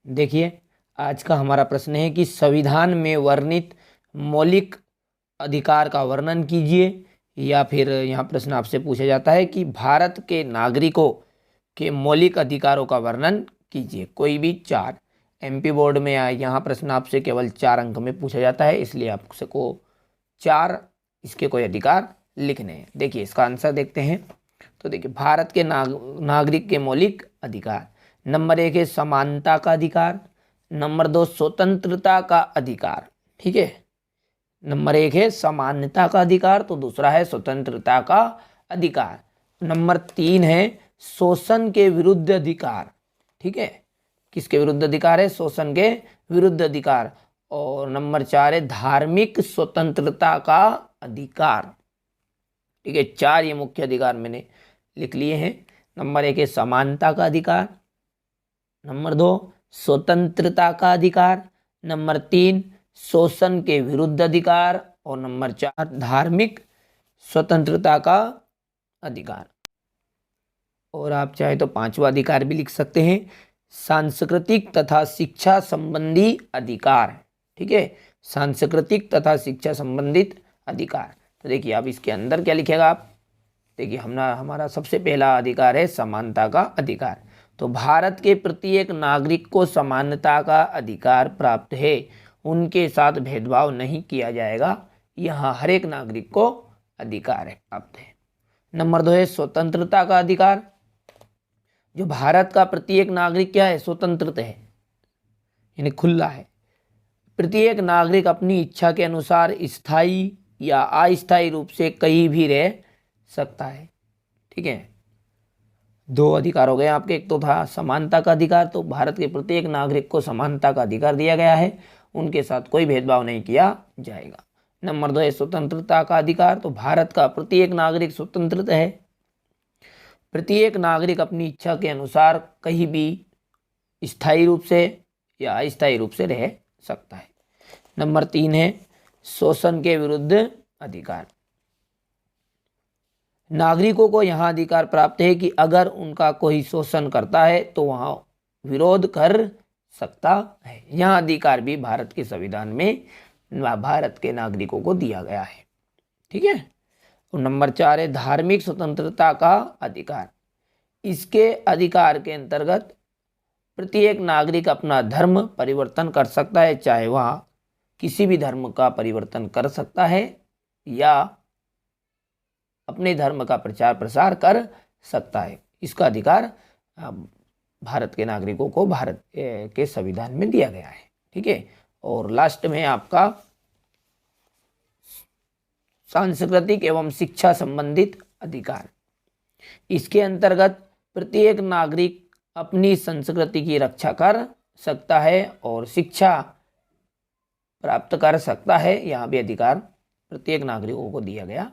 देखिए, आज का हमारा प्रश्न है कि संविधान में वर्णित मौलिक अधिकार का वर्णन कीजिए। या फिर यहाँ प्रश्न आपसे पूछा जाता है कि भारत के नागरिकों के मौलिक अधिकारों का वर्णन कीजिए। कोई भी चार, एमपी बोर्ड में यहाँ प्रश्न आपसे केवल 4 अंक में पूछा जाता है, इसलिए आपको 4 इसके कोई अधिकार लिखने हैं। देखिए इसका आंसर देखते हैं। तो देखिए, भारत के नागरिक के मौलिक अधिकार, नंबर 1 है समानता का अधिकार, नंबर 2 स्वतंत्रता का अधिकार। ठीक है, नंबर 1 है समानता का अधिकार, तो दूसरा है स्वतंत्रता का अधिकार। नंबर 3 है शोषण के विरुद्ध अधिकार। ठीक है, किसके विरुद्ध अधिकार है? शोषण के विरुद्ध अधिकार। और नंबर 4 है धार्मिक स्वतंत्रता का अधिकार। ठीक है, 4 ये मुख्य अधिकार मैंने लिख लिए हैं। नंबर 1 है समानता का अधिकार, नंबर 2 स्वतंत्रता का अधिकार, नंबर 3 शोषण के विरुद्ध अधिकार, और नंबर 4 धार्मिक स्वतंत्रता का अधिकार। और आप चाहे तो 5वां अधिकार भी लिख सकते हैं, सांस्कृतिक तथा शिक्षा संबंधी अधिकार। ठीक है, सांस्कृतिक तथा शिक्षा संबंधित अधिकार। तो देखिए अब इसके अंदर क्या लिखेगा आप? देखिए हमारा सबसे पहला अधिकार है समानता का अधिकार। तो भारत के प्रत्येक नागरिक को समानता का अधिकार प्राप्त है, उनके साथ भेदभाव नहीं किया जाएगा, यहाँ हर एक नागरिक को अधिकार है प्राप्त है। नंबर 2 है स्वतंत्रता का अधिकार। जो भारत का प्रत्येक नागरिक क्या है? स्वतंत्र है, यानी खुला है। प्रत्येक नागरिक अपनी इच्छा के अनुसार स्थायी या अस्थायी रूप से कहीं भी रह सकता है। ठीक है, 2 अधिकार हो गए आपके। एक तो था समानता का अधिकार, तो भारत के प्रत्येक नागरिक को समानता का अधिकार दिया गया है, उनके साथ कोई भेदभाव नहीं किया जाएगा। नंबर 2 है स्वतंत्रता का अधिकार। तो भारत का प्रत्येक नागरिक स्वतंत्र है, प्रत्येक नागरिक अपनी इच्छा के अनुसार कहीं भी स्थायी रूप से या अस्थायी रूप से रह सकता है। नंबर 3 है शोषण के विरुद्ध अधिकार। नागरिकों को यहाँ अधिकार प्राप्त है कि अगर उनका कोई शोषण करता है तो वहाँ विरोध कर सकता है। यह अधिकार भी भारत के संविधान में भारत के नागरिकों को दिया गया है। ठीक है, और नंबर 4 है धार्मिक स्वतंत्रता का अधिकार। इसके अधिकार के अंतर्गत प्रत्येक नागरिक अपना धर्म परिवर्तन कर सकता है, चाहे वह किसी भी धर्म का परिवर्तन कर सकता है या अपने धर्म का प्रचार प्रसार कर सकता है। इसका अधिकार भारत के नागरिकों को भारत के संविधान में दिया गया है। ठीक है, और लास्ट में आपका सांस्कृतिक एवं शिक्षा संबंधित अधिकार। इसके अंतर्गत प्रत्येक नागरिक अपनी संस्कृति की रक्षा कर सकता है और शिक्षा प्राप्त कर सकता है। यहाँ भी अधिकार प्रत्येक नागरिकों को दिया गया